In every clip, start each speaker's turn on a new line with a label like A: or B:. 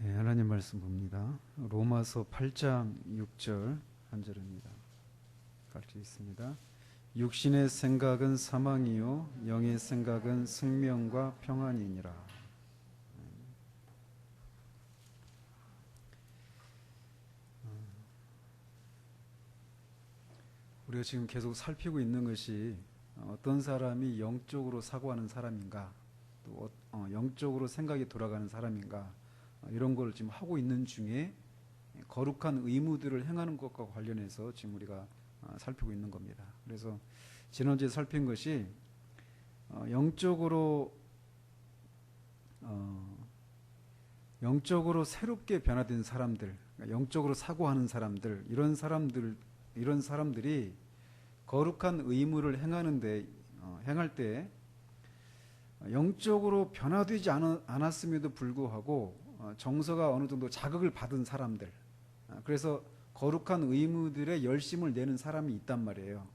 A: 하나님 말씀 봅니다. 로마서 8장 6절 한 절입니다. 같이 있습니다. 육신의 생각은 사망이요 영의 생각은 생명과 평안이니라. 우리가 지금 계속 살피고 있는 것이 어떤 사람이 영적으로 사고하는 사람인가, 또 영적으로 생각이 돌아가는 사람인가, 이런 걸 지금 하고 있는 중에 거룩한 의무들을 행하는 것과 관련해서 지금 우리가 살피고 있는 겁니다. 그래서 지난주에 살핀 것이 영적으로 새롭게 변화된 사람들, 영적으로 사고하는 사람들, 이런 사람들이 거룩한 의무를 행할 때 영적으로 변화되지 않았음에도 불구하고 정서가 어느 정도 자극을 받은 사람들, 그래서 거룩한 의무들에 열심을 내는 사람이 있단 말이에요.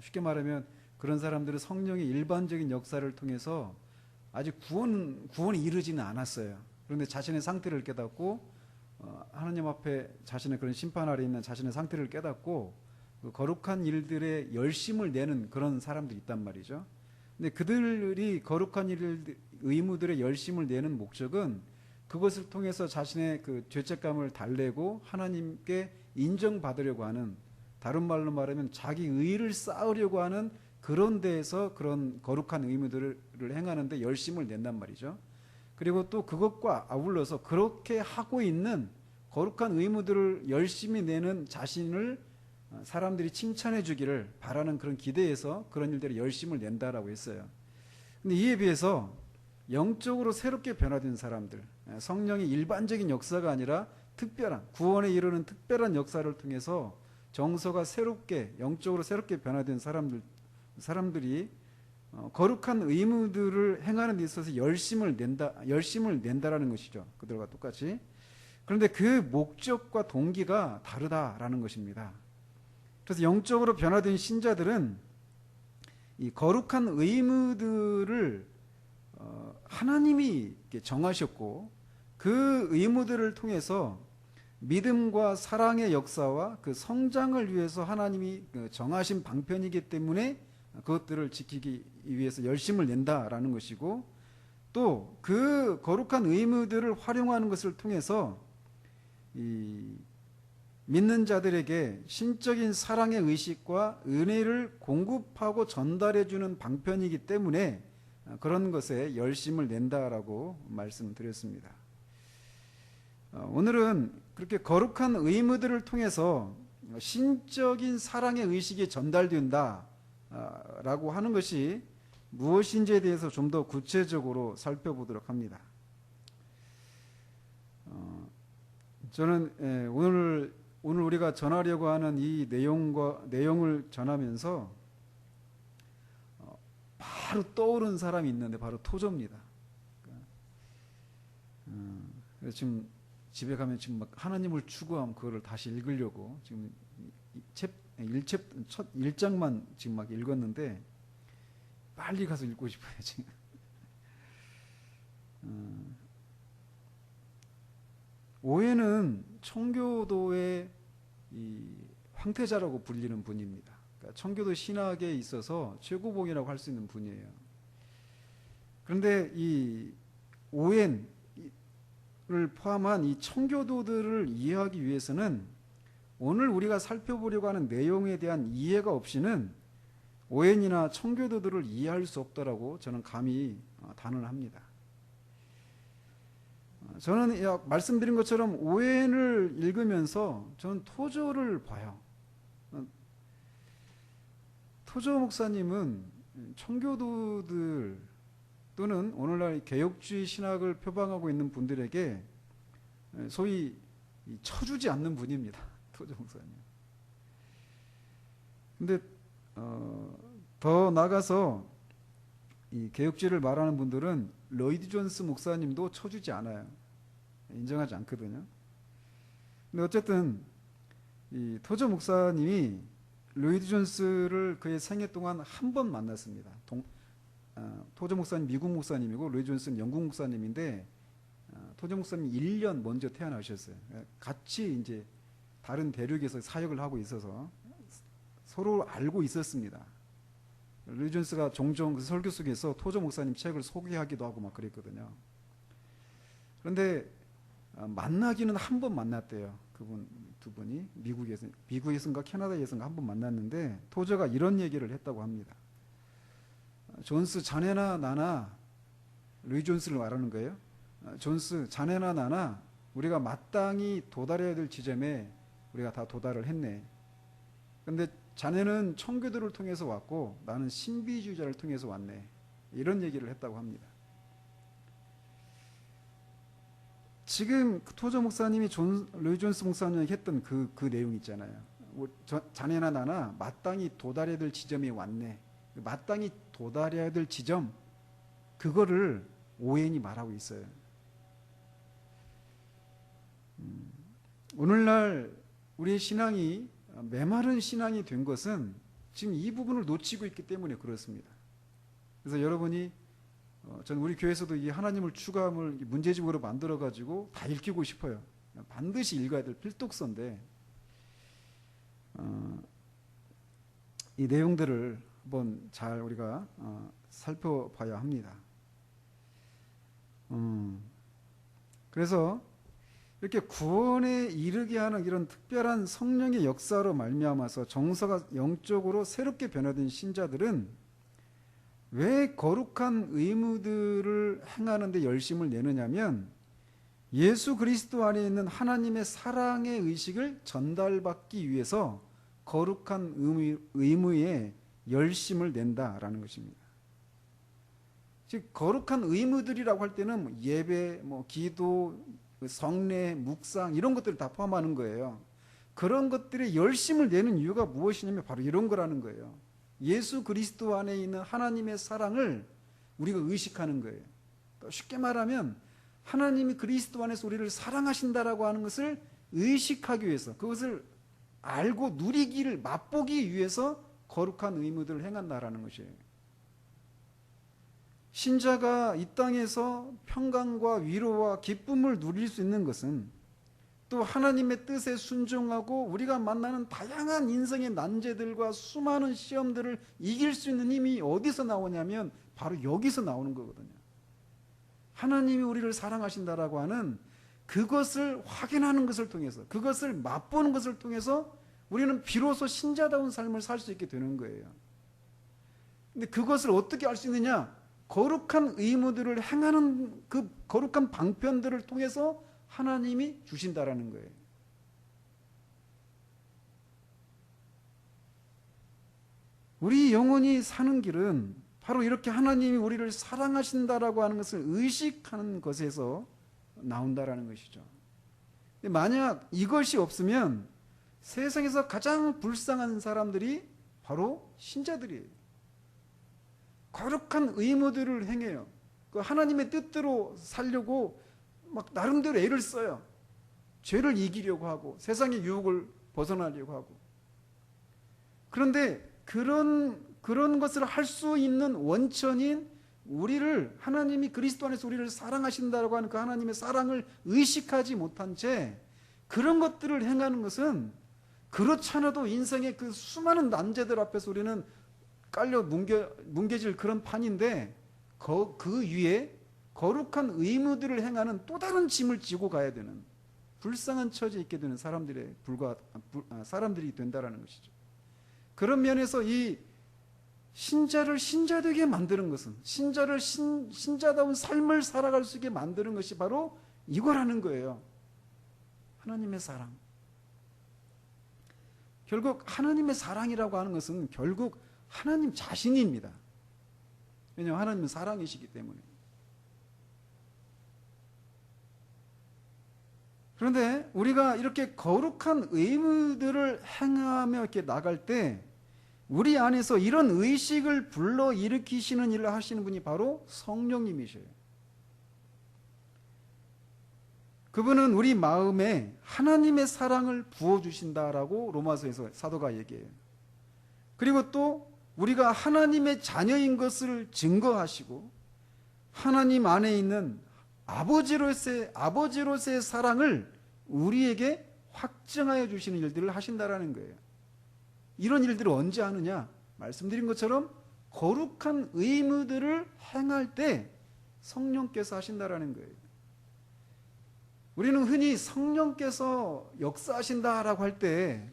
A: 쉽게 말하면 그런 사람들은 성령의 일반적인 역사를 통해서 아직 구원이 이르지는 않았어요. 그런데 자신의 상태를 깨닫고 하나님 앞에 자신의 그런 심판 아래 있는 자신의 상태를 깨닫고 그 거룩한 일들에 열심을 내는 그런 사람들이 있단 말이죠. 근데 그들이 거룩한 의무들에 열심을 내는 목적은 그것을 통해서 자신의 그 죄책감을 달래고 하나님께 인정받으려고 하는, 다른 말로 말하면 자기 의의를 쌓으려고 하는 그런 데에서 그런 거룩한 의무들을 행하는데 열심을 낸단 말이죠. 그리고 또 그것과 아울러서 그렇게 하고 있는 거룩한 의무들을 열심히 내는 자신을 사람들이 칭찬해 주기를 바라는 그런 기대에서 그런 일들에 열심을 낸다라고 했어요. 근데 이에 비해서 영적으로 새롭게 변화된 사람들, 성령의 일반적인 역사가 아니라 특별한, 구원에 이르는 특별한 역사를 통해서 정서가 영적으로 새롭게 변화된 사람들이 거룩한 의무들을 행하는 데 있어서 열심을 낸다라는 것이죠. 그들과 똑같이. 그런데 그 목적과 동기가 다르다라는 것입니다. 그래서 영적으로 변화된 신자들은 이 거룩한 의무들을 하나님이 정하셨고 그 의무들을 통해서 믿음과 사랑의 역사와 그 성장을 위해서 하나님이 정하신 방편이기 때문에 그것들을 지키기 위해서 열심을 낸다라는 것이고, 또 그 거룩한 의무들을 활용하는 것을 통해서 이 믿는 자들에게 신적인 사랑의 의식과 은혜를 공급하고 전달해주는 방편이기 때문에 그런 것에 열심을 낸다라고 말씀드렸습니다. 오늘은 그렇게 거룩한 의무들을 통해서 신적인 사랑의 의식이 전달된다라고 하는 것이 무엇인지에 대해서 좀 더 구체적으로 살펴보도록 합니다. 저는 오늘 우리가 전하려고 하는 이 내용을 전하면서 바로 떠오른 사람이 있는데 바로 토저입니다. 그래서 지금 집에 가면 지금 막 하나님을 추구하면 그거를 다시 읽으려고 지금 첫 1장만 지금 막 읽었는데 빨리 가서 읽고 싶어요 지금. 오해는 청교도의 이 황태자라고 불리는 분입니다. 그러니까 청교도 신학에 있어서 최고봉이라고 할 수 있는 분이에요. 그런데 이 오해를 포함한 이 청교도들을 이해하기 위해서는 오늘 우리가 살펴보려고 하는 내용에 대한 이해가 없이는 오해이나 청교도들을 이해할 수 없다라고 저는 감히 단언합니다. 저는 말씀드린 것처럼 오해를 읽으면서 저는 토저를 봐요. 토저 목사님은 청교도들 또는 오늘날 개혁주의 신학을 표방하고 있는 분들에게 소위 쳐주지 않는 분입니다. 토저 목사님. 근데 더 나가서 이 개혁주의를 말하는 분들은 로이드 존스 목사님도 쳐주지 않아요. 인정하지 않거든요. 근데 어쨌든 이 토저 목사님이 로이드 존스를 그의 생애 동안 한 번 만났습니다. 토저 목사님 미국 목사님이고 로이드 존스는 영국 목사님인데 토저 목사님이 1년 먼저 태어나셨어요. 같이 이제 다른 대륙에서 사역을 하고 있어서 서로 알고 있었습니다. 로이 존스가 종종 그 설교 속에서 토저 목사님 책을 소개하기도 하고 막 그랬거든요. 그런데 만나기는 한 번 만났대요. 그분 두 분이 미국에선가 캐나다에선가 한 번 만났는데 토저가 이런 얘기를 했다고 합니다. 존스, 자네나 나나, 루이 존스를 말하는 거예요. 존스, 자네나 나나 우리가 마땅히 도달해야 될 지점에 우리가 다 도달을 했네. 그런데 자네는 청교도를 통해서 왔고 나는 신비주의자를 통해서 왔네. 이런 얘기를 했다고 합니다. 지금 토저 목사님이 루이 존스 목사님에게 했던 그 내용 있잖아요. 자네나 나나 마땅히 도달해야 될 지점에 왔네. 마땅히 도달해야 될 지점, 그거를 오웬이 말하고 있어요. 오늘날 우리의 신앙이 메마른 신앙이 된 것은 지금 이 부분을 놓치고 있기 때문에 그렇습니다. 그래서 여러분이 저는 우리 교회에서도 이 하나님을 추구함을 문제집으로 만들어가지고 다 읽히고 싶어요. 반드시 읽어야 될 필독서인데 이 내용들을 한번 잘 우리가 살펴봐야 합니다. 그래서 이렇게 구원에 이르게 하는 이런 특별한 성령의 역사로 말미암아서 정서가 영적으로 새롭게 변화된 신자들은 왜 거룩한 의무들을 행하는 데 열심을 내느냐면 예수 그리스도 안에 있는 하나님의 사랑의 의식을 전달받기 위해서 거룩한 의무에 열심을 낸다라는 것입니다. 즉 거룩한 의무들이라고 할 때는 예배, 기도, 성례, 묵상 이런 것들을 다 포함하는 거예요. 그런 것들에 열심을 내는 이유가 무엇이냐면 바로 이런 거라는 거예요. 예수 그리스도 안에 있는 하나님의 사랑을 우리가 의식하는 거예요. 또 쉽게 말하면 하나님이 그리스도 안에서 우리를 사랑하신다라고 하는 것을 의식하기 위해서, 그것을 알고 누리기를 맛보기 위해서 거룩한 의무들을 행한다라는 것이에요. 신자가 이 땅에서 평강과 위로와 기쁨을 누릴 수 있는 것은 또 하나님의 뜻에 순종하고 우리가 만나는 다양한 인생의 난제들과 수많은 시험들을 이길 수 있는 힘이 어디서 나오냐면 바로 여기서 나오는 거거든요. 하나님이 우리를 사랑하신다라고 하는 그것을 확인하는 것을 통해서, 그것을 맛보는 것을 통해서 우리는 비로소 신자다운 삶을 살 수 있게 되는 거예요. 근데 그것을 어떻게 알 수 있느냐? 거룩한 의무들을 행하는 그 거룩한 방편들을 통해서 하나님이 주신다라는 거예요. 우리 영혼이 사는 길은 바로 이렇게 하나님이 우리를 사랑하신다라고 하는 것을 의식하는 것에서 나온다라는 것이죠. 만약 이것이 없으면 세상에서 가장 불쌍한 사람들이 바로 신자들이에요. 거룩한 의무들을 행해요. 그 하나님의 뜻대로 살려고 막 나름대로 애를 써요. 죄를 이기려고 하고 세상의 유혹을 벗어나려고 하고. 그런데 그런 것을 할 수 있는 원천인 우리를, 하나님이 그리스도 안에서 우리를 사랑하신다고 하는 그 하나님의 사랑을 의식하지 못한 채 그런 것들을 행하는 것은 그렇지 않아도 인생의 그 수많은 난제들 앞에서 우리는 깔려 뭉개질 그런 판인데 그 위에 거룩한 의무들을 행하는 또 다른 짐을 지고 가야 되는 불쌍한 처지에 있게 되는 사람들이 된다라는 것이죠. 그런 면에서 이 신자를 신자되게 만드는 것은, 신자를 신자다운 삶을 살아갈 수 있게 만드는 것이 바로 이거라는 거예요. 하나님의 사랑. 결국 하나님의 사랑이라고 하는 것은 결국 하나님 자신입니다. 왜냐하면 하나님은 사랑이시기 때문에. 그런데 우리가 이렇게 거룩한 의무들을 행하며 이렇게 나갈 때 우리 안에서 이런 의식을 불러일으키시는 일을 하시는 분이 바로 성령님이셔요. 그분은 우리 마음에 하나님의 사랑을 부어주신다라고 로마서에서 사도가 얘기해요. 그리고 또 우리가 하나님의 자녀인 것을 증거하시고 하나님 안에 있는 아버지로서의 사랑을 우리에게 확증하여 주시는 일들을 하신다라는 거예요. 이런 일들을 언제 하느냐? 말씀드린 것처럼 거룩한 의무들을 행할 때 성령께서 하신다라는 거예요. 우리는 흔히 성령께서 역사하신다라고 할 때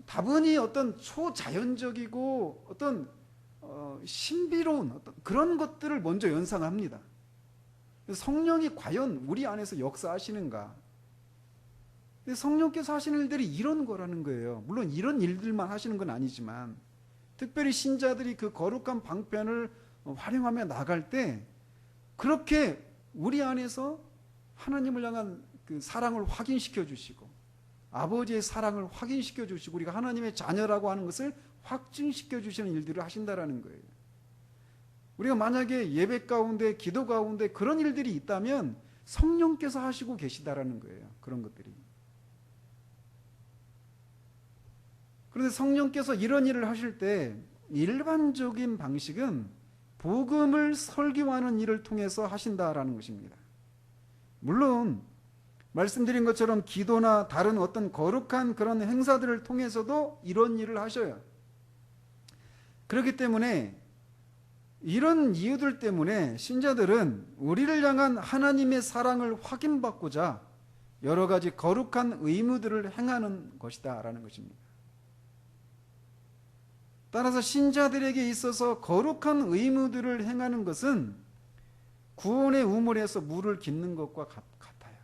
A: 다분히 어떤 초자연적이고 어떤 신비로운 어떤 그런 것들을 먼저 연상합니다. 성령이 과연 우리 안에서 역사하시는가? 근데 성령께서 하시는 일들이 이런 거라는 거예요. 물론 이런 일들만 하시는 건 아니지만 특별히 신자들이 그 거룩한 방편을 활용하며 나갈 때 그렇게 우리 안에서 하나님을 향한 그 사랑을 확인시켜 주시고 아버지의 사랑을 확인시켜 주시고 우리가 하나님의 자녀라고 하는 것을 확증시켜 주시는 일들을 하신다라는 거예요. 우리가 만약에 예배 가운데 기도 가운데 그런 일들이 있다면 성령께서 하시고 계시다라는 거예요. 그런 것들이. 그런데 성령께서 이런 일을 하실 때 일반적인 방식은 복음을 설교하는 일을 통해서 하신다라는 것입니다. 물론 말씀드린 것처럼 기도나 다른 어떤 거룩한 그런 행사들을 통해서도 이런 일을 하셔요. 그렇기 때문에 이런 이유들 때문에 신자들은 우리를 향한 하나님의 사랑을 확인받고자 여러 가지 거룩한 의무들을 행하는 것이다 라는 것입니다. 따라서 신자들에게 있어서 거룩한 의무들을 행하는 것은 구원의 우물에서 물을 깃는 것과 같아요.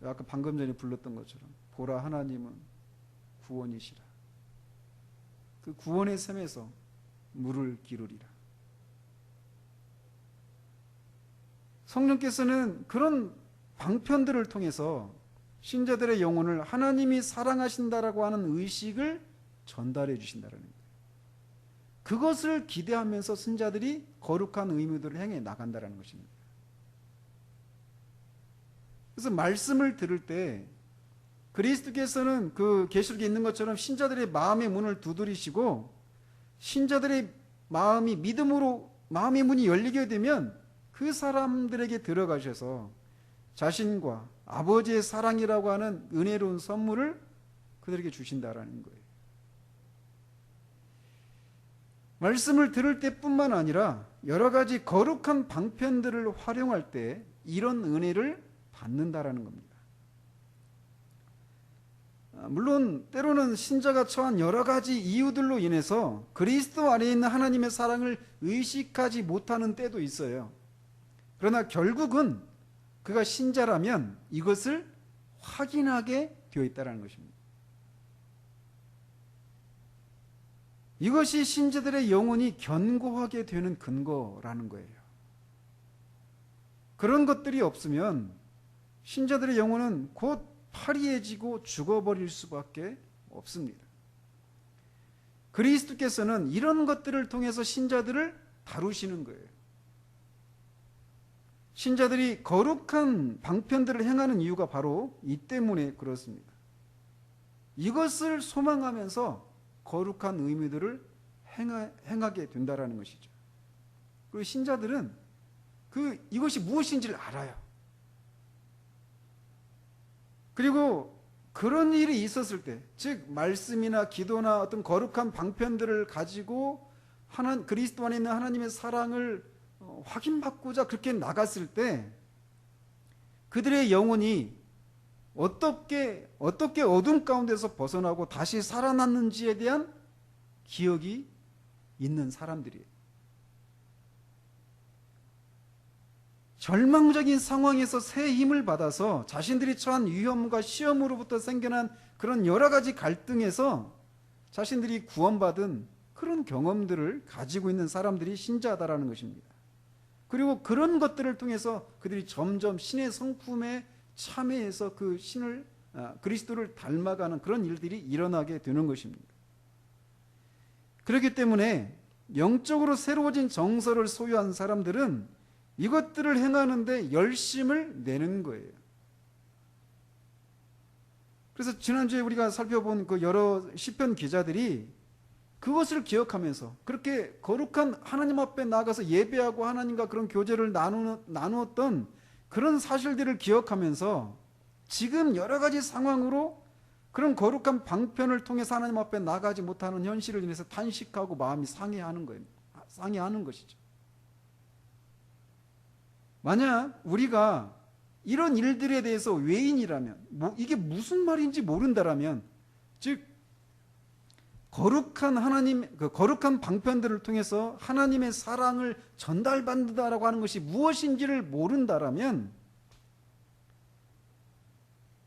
A: 아까 방금 전에 불렀던 것처럼 보라 하나님은 구원이시라. 그 구원의 샘에서 물을 기르리라. 성령께서는 그런 방편들을 통해서 신자들의 영혼을 하나님이 사랑하신다라고 하는 의식을 전달해 주신다는 거예요. 그것을 기대하면서 신자들이 거룩한 의무들을 행해 나간다는 것입니다. 그래서 말씀을 들을 때 그리스도께서는 그 계시록에 있는 것처럼 신자들의 마음의 문을 두드리시고 신자들의 마음이 믿음으로 마음의 문이 열리게 되면 그 사람들에게 들어가셔서 자신과 아버지의 사랑이라고 하는 은혜로운 선물을 그들에게 주신다라는 거예요. 말씀을 들을 때뿐만 아니라 여러 가지 거룩한 방편들을 활용할 때 이런 은혜를 받는다라는 겁니다. 물론 때로는 신자가 처한 여러 가지 이유들로 인해서 그리스도 안에 있는 하나님의 사랑을 의식하지 못하는 때도 있어요. 그러나 결국은 그가 신자라면 이것을 확인하게 되어 있다는 것입니다. 이것이 신자들의 영혼이 견고하게 되는 근거라는 거예요. 그런 것들이 없으면 신자들의 영혼은 곧 파리해지고 죽어버릴 수밖에 없습니다. 그리스도께서는 이런 것들을 통해서 신자들을 다루시는 거예요. 신자들이 거룩한 방편들을 행하는 이유가 바로 이 때문에 그렇습니다. 이것을 소망하면서 거룩한 의무들을 행하게 된다라는 것이죠. 그리고 신자들은 이것이 무엇인지를 알아요. 그리고 그런 일이 있었을 때, 즉 말씀이나 기도나 어떤 거룩한 방편들을 가지고 그리스도 안에 있는 하나님의 사랑을 확인받고자 그렇게 나갔을 때 그들의 영혼이 어떻게 어둠 가운데서 벗어나고 다시 살아났는지에 대한 기억이 있는 사람들이에요. 절망적인 상황에서 새 힘을 받아서 자신들이 처한 위험과 시험으로부터 생겨난 그런 여러 가지 갈등에서 자신들이 구원받은 그런 경험들을 가지고 있는 사람들이 신자다라는 것입니다. 그리고 그런 것들을 통해서 그들이 점점 신의 성품에 참여해서 그 그리스도를 닮아가는 그런 일들이 일어나게 되는 것입니다. 그렇기 때문에 영적으로 새로워진 정서를 소유한 사람들은 이것들을 행하는데 열심을 내는 거예요. 그래서 지난주에 우리가 살펴본 그 여러 시편 기자들이 그것을 기억하면서 그렇게 거룩한 하나님 앞에 나가서 예배하고 하나님과 그런 교제를 나누었던 그런 사실들을 기억하면서 지금 여러 가지 상황으로 그런 거룩한 방편을 통해서 하나님 앞에 나가지 못하는 현실을 인해서 탄식하고 마음이 상해하는 거예요. 상해하는 것이죠. 만약 우리가 이런 일들에 대해서 외인이라면, 이게 무슨 말인지 모른다라면, 즉 거룩한 하나님, 그 거룩한 방편들을 통해서 하나님의 사랑을 전달받는다라고 하는 것이 무엇인지를 모른다라면,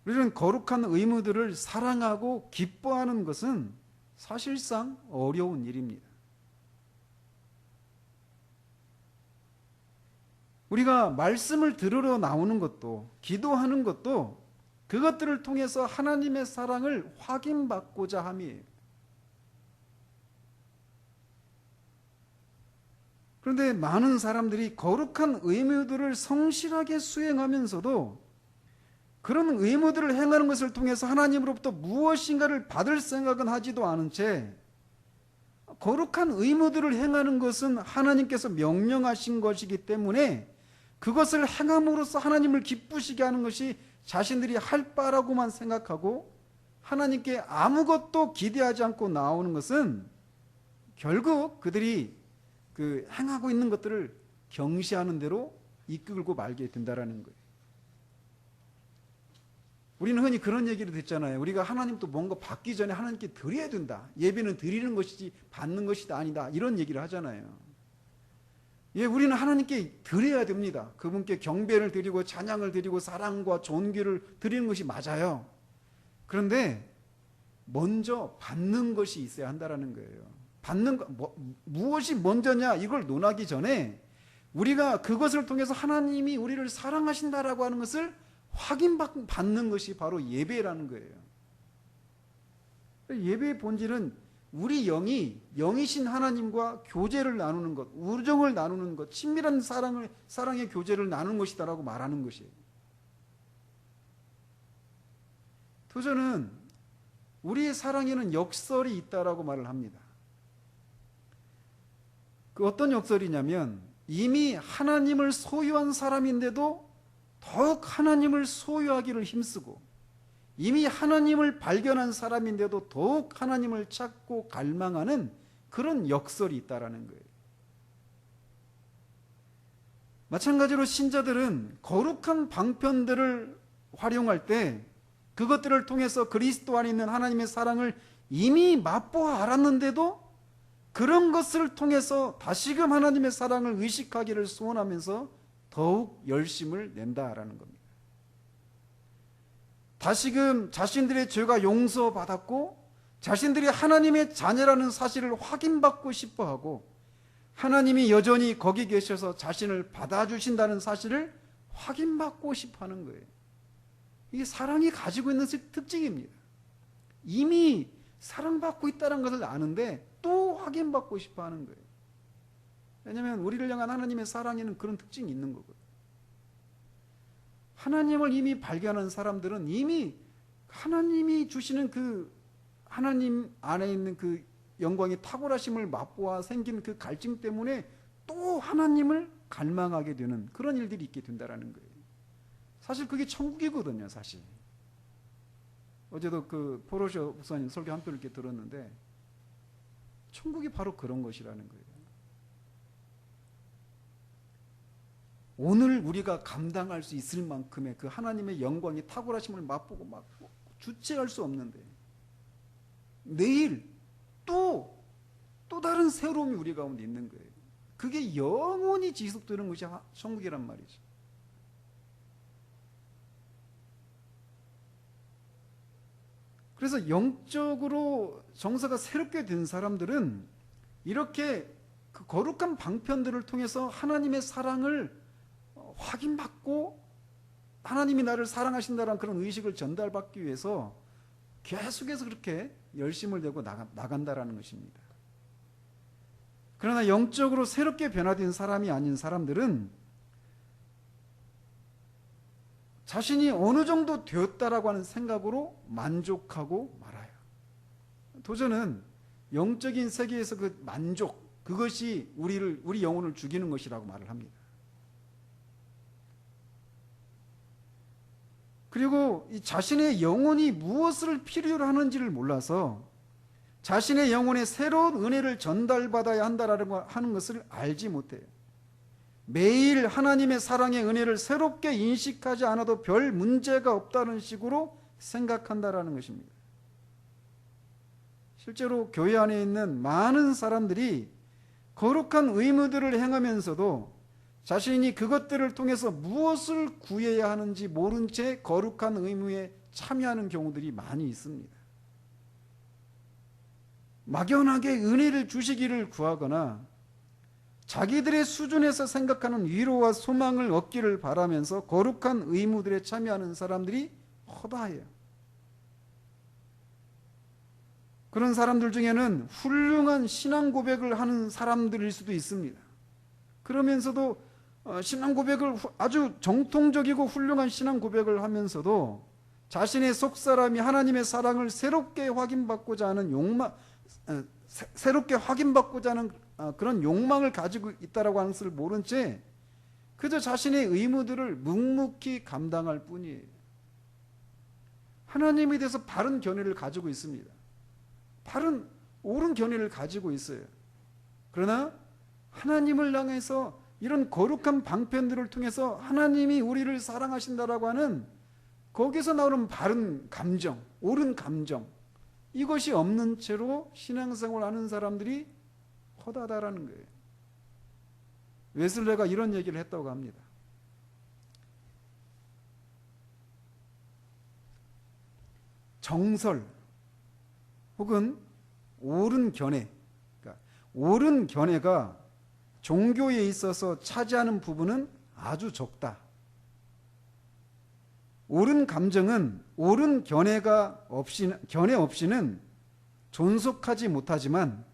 A: 우리는 거룩한 의무들을 사랑하고 기뻐하는 것은 사실상 어려운 일입니다. 우리가 말씀을 들으러 나오는 것도, 기도하는 것도 그것들을 통해서 하나님의 사랑을 확인받고자 함이에요. 그런데 많은 사람들이 거룩한 의무들을 성실하게 수행하면서도 그런 의무들을 행하는 것을 통해서 하나님으로부터 무엇인가를 받을 생각은 하지도 않은 채 거룩한 의무들을 행하는 것은 하나님께서 명령하신 것이기 때문에 그것을 행함으로써 하나님을 기쁘시게 하는 것이 자신들이 할 바라고만 생각하고 하나님께 아무것도 기대하지 않고 나오는 것은 결국 그들이 그 행하고 있는 것들을 경시하는 대로 이끌고 말게 된다라는 거예요. 우리는 흔히 그런 얘기를 듣잖아요. 우리가 하나님도 뭔가 받기 전에 하나님께 드려야 된다. 예배는 드리는 것이지 받는 것이 아니다. 이런 얘기를 하잖아요. 예, 우리는 하나님께 드려야 됩니다. 그분께 경배를 드리고 찬양을 드리고 사랑과 존귀를 드리는 것이 맞아요. 그런데 먼저 받는 것이 있어야 한다는 거예요. 받는 거, 무엇이 먼저냐 이걸 논하기 전에 우리가 그것을 통해서 하나님이 우리를 사랑하신다라고 하는 것을 확인받는 것이 바로 예배라는 거예요. 예배의 본질은 우리 영이신 하나님과 교제를 나누는 것, 우정을 나누는 것, 친밀한 사랑의 교제를 나누는 것이다라고 말하는 것이에요. 또 저는 우리의 사랑에는 역설이 있다라고 말을 합니다. 그 어떤 역설이냐면 이미 하나님을 소유한 사람인데도 더욱 하나님을 소유하기를 힘쓰고 이미 하나님을 발견한 사람인데도 더욱 하나님을 찾고 갈망하는 그런 역설이 있다라는 거예요. 마찬가지로 신자들은 거룩한 방편들을 활용할 때 그것들을 통해서 그리스도 안에 있는 하나님의 사랑을 이미 맛보아 알았는데도 그런 것을 통해서 다시금 하나님의 사랑을 의식하기를 소원하면서 더욱 열심을 낸다라는 겁니다. 다시금 자신들의 죄가 용서받았고 자신들이 하나님의 자녀라는 사실을 확인받고 싶어하고 하나님이 여전히 거기 계셔서 자신을 받아주신다는 사실을 확인받고 싶어하는 거예요. 이게 사랑이 가지고 있는 특징입니다. 이미 사랑받고 있다는 것을 아는데 또 확인받고 싶어하는 거예요. 왜냐하면 우리를 향한 하나님의 사랑에는 그런 특징이 있는 거거든요. 하나님을 이미 발견한 사람들은 이미 하나님이 주시는 그 하나님 안에 있는 그 영광의 탁월하심을 맛보아 생긴 그 갈증 때문에 또 하나님을 갈망하게 되는 그런 일들이 있게 된다는 거예요. 사실 그게 천국이거든요, 사실. 어제도 그 포로쇼 목사님 설교 한 편을 이렇게 들었는데 천국이 바로 그런 것이라는 거예요. 오늘 우리가 감당할 수 있을 만큼의 그 하나님의 영광의 탁월하심을 맛보고 막 주체할 수 없는데 내일 또 다른 새로움이 우리 가운데 있는 거예요. 그게 영원히 지속되는 것이 천국이란 말이죠. 그래서 영적으로 정서가 새롭게 된 사람들은 이렇게 그 거룩한 방편들을 통해서 하나님의 사랑을 확인받고 하나님이 나를 사랑하신다는 그런 의식을 전달받기 위해서 계속해서 그렇게 열심을 내고 나간다라는 것입니다. 그러나 영적으로 새롭게 변화된 사람이 아닌 사람들은 자신이 어느 정도 되었다라고 하는 생각으로 만족하고 말아요. 도저는 영적인 세계에서 그 만족, 그것이 우리 영혼을 죽이는 것이라고 말을 합니다. 그리고 이 자신의 영혼이 무엇을 필요로 하는지를 몰라서 자신의 영혼에 새로운 은혜를 전달받아야 한다라는 하는 것을 알지 못해요. 매일 하나님의 사랑의 은혜를 새롭게 인식하지 않아도 별 문제가 없다는 식으로 생각한다라는 것입니다. 실제로 교회 안에 있는 많은 사람들이 거룩한 의무들을 행하면서도 자신이 그것들을 통해서 무엇을 구해야 하는지 모른 채 거룩한 의무에 참여하는 경우들이 많이 있습니다. 막연하게 은혜를 주시기를 구하거나 자기들의 수준에서 생각하는 위로와 소망을 얻기를 바라면서 거룩한 의무들에 참여하는 사람들이 허다해요. 그런 사람들 중에는 훌륭한 신앙 고백을 하는 사람들일 수도 있습니다. 그러면서도 신앙 고백을 아주 정통적이고 훌륭한 신앙 고백을 하면서도 자신의 속사람이 하나님의 사랑을 새롭게 확인받고자 하는 새롭게 확인받고자 하는 그런 욕망을 가지고 있다라고 하는 것을 모른 채 그저 자신의 의무들을 묵묵히 감당할 뿐이에요. 하나님에 대해서 바른 견해를 가지고 있습니다. 옳은 견해를 가지고 있어요. 그러나 하나님을 향해서 이런 거룩한 방편들을 통해서 하나님이 우리를 사랑하신다라고 하는 거기서 나오는 바른 감정, 옳은 감정, 이것이 없는 채로 신앙생활을 하는 사람들이 허다다라는 거예요. 웨슬레가 이런 얘기를 했다고 합니다. 정설 혹은 옳은 견해, 그러니까 옳은 견해가 종교에 있어서 차지하는 부분은 아주 적다. 옳은 감정은 옳은 견해 없이는 존속하지 못하지만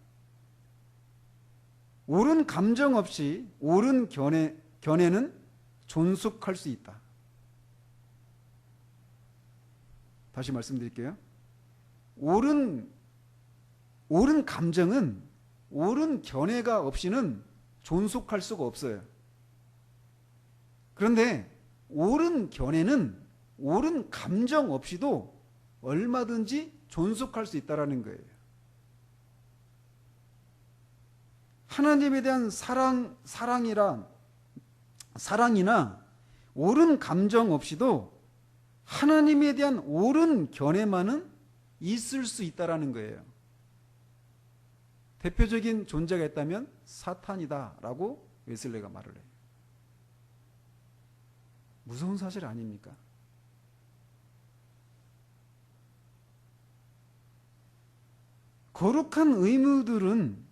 A: 옳은 감정 없이 옳은 견해는 존속할 수 있다. 다시 말씀드릴게요. 옳은 감정은 옳은 견해가 없이는 존속할 수가 없어요. 그런데 옳은 견해는 옳은 감정 없이도 얼마든지 존속할 수 있다는 거예요. 하나님에 대한 사랑이나 옳은 감정 없이도 하나님에 대한 옳은 견해만은 있을 수 있다는 거예요. 대표적인 존재가 있다면 사탄이다라고 웨슬레가 말을 해요. 무서운 사실 아닙니까? 거룩한 의무들은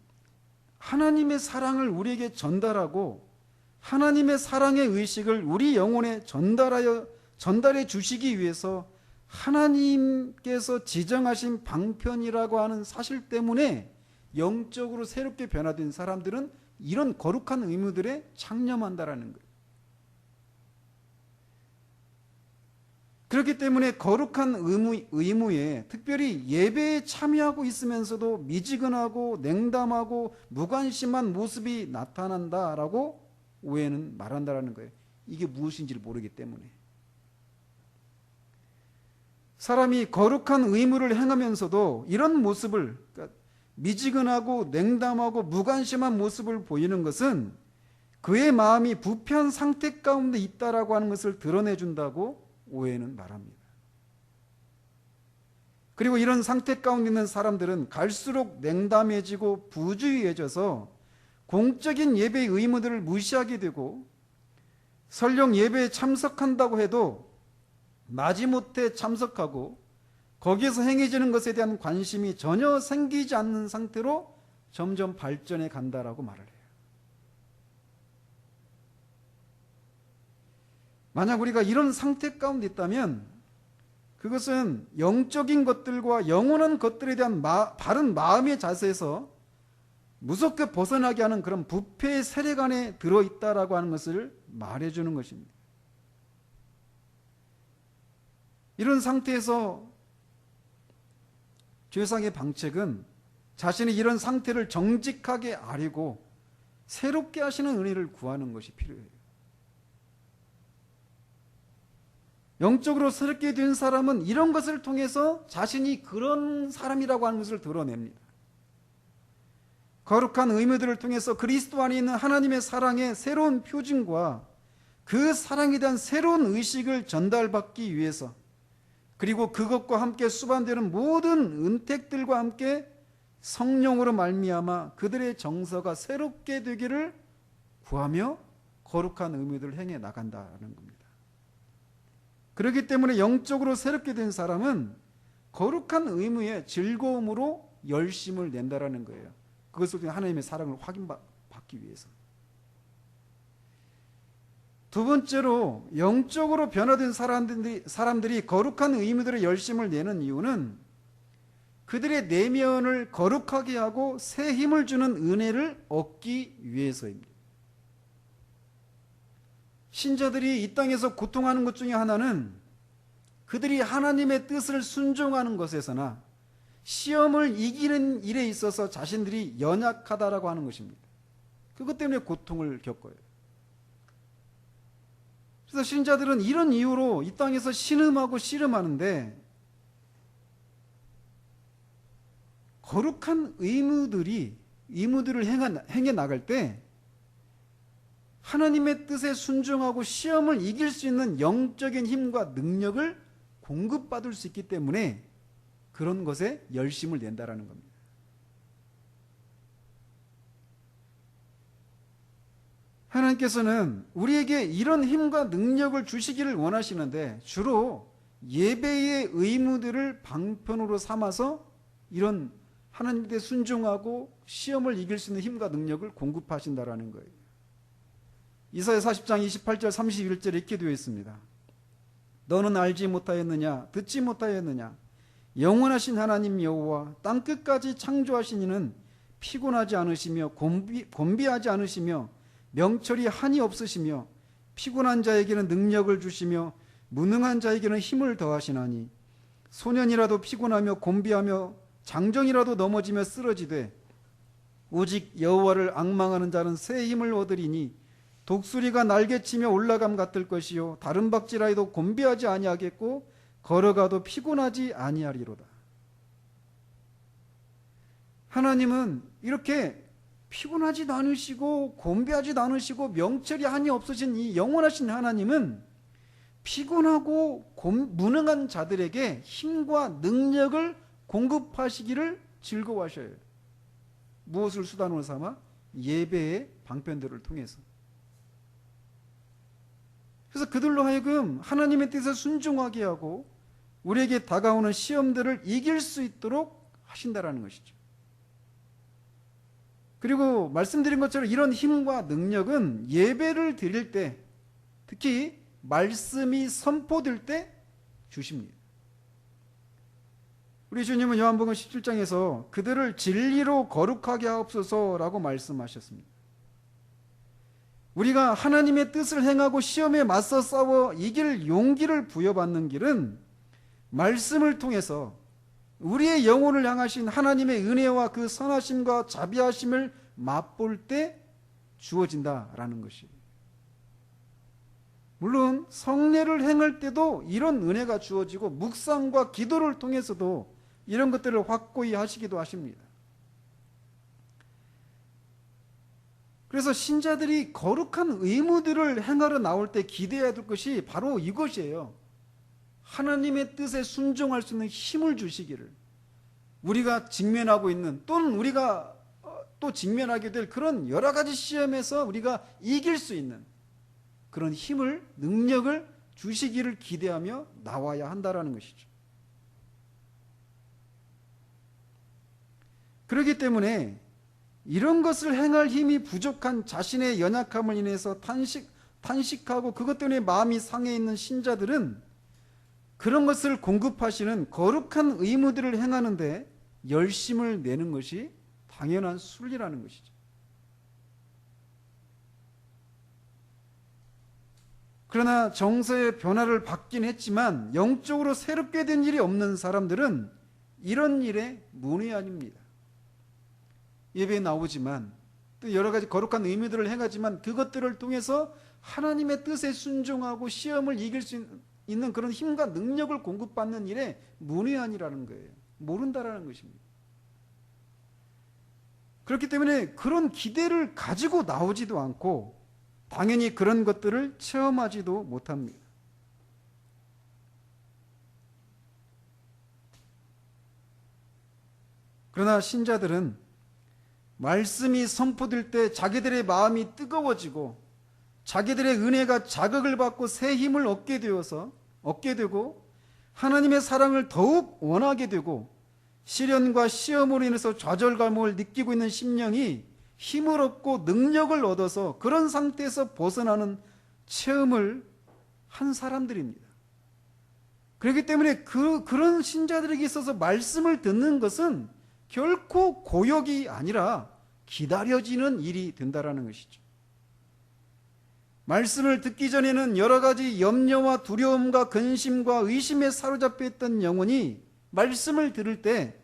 A: 하나님의 사랑을 우리에게 전달하고 하나님의 사랑의 의식을 우리 영혼에 전달해 주시기 위해서 하나님께서 지정하신 방편이라고 하는 사실 때문에 영적으로 새롭게 변화된 사람들은 이런 거룩한 의무들에 창념한다라는 거예요. 그렇기 때문에 거룩한 의무에 특별히 예배에 참여하고 있으면서도 미지근하고 냉담하고 무관심한 모습이 나타난다라고 오해는 말한다라는 거예요. 이게 무엇인지를 모르기 때문에. 사람이 거룩한 의무를 행하면서도 이런 모습을, 그러니까 미지근하고 냉담하고 무관심한 모습을 보이는 것은 그의 마음이 부패한 상태 가운데 있다라고 하는 것을 드러내준다고 오해는 말합니다. 그리고 이런 상태 가운데 있는 사람들은 갈수록 냉담해지고 부주의해져서 공적인 예배의 의무들을 무시하게 되고 설령 예배에 참석한다고 해도 마지못해 참석하고 거기에서 행해지는 것에 대한 관심이 전혀 생기지 않는 상태로 점점 발전해 간다라고 말을 해요. 만약 우리가 이런 상태 가운데 있다면 그것은 영적인 것들과 영원한 것들에 대한 바른 마음의 자세에서 무섭게 벗어나게 하는 그런 부패의 세력 안에 들어있다라고 하는 것을 말해주는 것입니다. 이런 상태에서 죄상의 방책은 자신의 이런 상태를 정직하게 아리고 새롭게 하시는 은혜를 구하는 것이 필요해요. 영적으로 새롭게 된 사람은 이런 것을 통해서 자신이 그런 사람이라고 하는 것을 드러냅니다. 거룩한 의무들을 통해서 그리스도 안에 있는 하나님의 사랑의 새로운 표징과 그 사랑에 대한 새로운 의식을 전달받기 위해서, 그리고 그것과 함께 수반되는 모든 은택들과 함께 성령으로 말미암아 그들의 정서가 새롭게 되기를 구하며 거룩한 의무들을 행해 나간다는 겁니다. 그렇기 때문에 영적으로 새롭게 된 사람은 거룩한 의무에 즐거움으로 열심을 낸다라는 거예요. 그것을 통해 하나님의 사랑을 확인받기 위해서. 두 번째로, 영적으로 변화된 사람들이 거룩한 의무들의 열심을 내는 이유는 그들의 내면을 거룩하게 하고 새 힘을 주는 은혜를 얻기 위해서입니다. 신자들이 이 땅에서 고통하는 것 중에 하나는 그들이 하나님의 뜻을 순종하는 것에서나 시험을 이기는 일에 있어서 자신들이 연약하다라고 하는 것입니다. 그것 때문에 고통을 겪어요. 그래서 신자들은 이런 이유로 이 땅에서 신음하고 씨름하는데, 거룩한 의무들을 행해 나갈 때 하나님의 뜻에 순종하고 시험을 이길 수 있는 영적인 힘과 능력을 공급받을 수 있기 때문에 그런 것에 열심을 낸다라는 겁니다. 하나님께서는 우리에게 이런 힘과 능력을 주시기를 원하시는데, 주로 예배의 의무들을 방편으로 삼아서 이런 하나님께 순종하고 시험을 이길 수 있는 힘과 능력을 공급하신다라는 거예요. 이사야 40장 28절 31절에 이렇게 되어 있습니다. 너는 알지 못하였느냐? 듣지 못하였느냐? 영원하신 하나님 여호와 땅끝까지 창조하신 이는 피곤하지 않으시며 곤비하지 않으시며 명철이 한이 없으시며 피곤한 자에게는 능력을 주시며 무능한 자에게는 힘을 더하시나니 소년이라도 피곤하며 곤비하며 장정이라도 넘어지며 쓰러지되 오직 여호와를 앙망하는 자는 새 힘을 얻으리니 독수리가 날개치며 올라감 같을 것이요 다른 박질하여도 곤비하지 아니하겠고 걸어가도 피곤하지 아니하리로다. 하나님은 이렇게 피곤하지도 않으시고 곤비하지도 않으시고 명철이 한이 없으신 이 영원하신 하나님은 피곤하고 무능한 자들에게 힘과 능력을 공급하시기를 즐거워하셔요. 무엇을 수단으로 삼아? 예배의 방편들을 통해서. 그래서 그들로 하여금 하나님의 뜻에 순종하게 하고 우리에게 다가오는 시험들을 이길 수 있도록 하신다라는 것이죠. 그리고 말씀드린 것처럼 이런 힘과 능력은 예배를 드릴 때, 특히 말씀이 선포될 때 주십니다. 우리 주님은 요한복음 17장에서 그들을 진리로 거룩하게 하옵소서라고 말씀하셨습니다. 우리가 하나님의 뜻을 행하고 시험에 맞서 싸워 이길 용기를 부여받는 길은 말씀을 통해서 우리의 영혼을 향하신 하나님의 은혜와 그 선하심과 자비하심을 맛볼 때 주어진다라는 것이에요. 물론 성례를 행할 때도 이런 은혜가 주어지고 묵상과 기도를 통해서도 이런 것들을 확고히 하시기도 하십니다. 그래서 신자들이 거룩한 의무들을 행하러 나올 때 기대해야 될 것이 바로 이것이에요. 하나님의 뜻에 순종할 수 있는 힘을 주시기를, 우리가 직면하고 있는 또는 우리가 또 직면하게 될 그런 여러 가지 시험에서 우리가 이길 수 있는 그런 힘을, 능력을 주시기를 기대하며 나와야 한다라는 것이죠. 그렇기 때문에 이런 것을 행할 힘이 부족한 자신의 연약함을 인해서 탄식하고 그것 때문에 마음이 상해 있는 신자들은 그런 것을 공급하시는 거룩한 의무들을 행하는데 열심을 내는 것이 당연한 순리라는 것이죠. 그러나 정서의 변화를 받긴 했지만 영적으로 새롭게 된 일이 없는 사람들은 이런 일에 문외한입니다. 예배에 나오지만 또 여러 가지 거룩한 의미들을 행하지만 그것들을 통해서 하나님의 뜻에 순종하고 시험을 이길 수 있는 그런 힘과 능력을 공급받는 일에 문외한이라는 거예요. 모른다라는 것입니다. 그렇기 때문에 그런 기대를 가지고 나오지도 않고 당연히 그런 것들을 체험하지도 못합니다. 그러나 신자들은 말씀이 선포될 때 자기들의 마음이 뜨거워지고 자기들의 은혜가 자극을 받고 새 힘을 얻게 되고 하나님의 사랑을 더욱 원하게 되고 시련과 시험으로 인해서 좌절감을 느끼고 있는 심령이 힘을 얻고 능력을 얻어서 그런 상태에서 벗어나는 체험을 한 사람들입니다. 그렇기 때문에 그런 신자들에게 있어서 말씀을 듣는 것은 결코 고역이 아니라 기다려지는 일이 된다라는 것이죠. 말씀을 듣기 전에는 여러 가지 염려와 두려움과 근심과 의심에 사로잡혀 있던 영혼이 말씀을 들을 때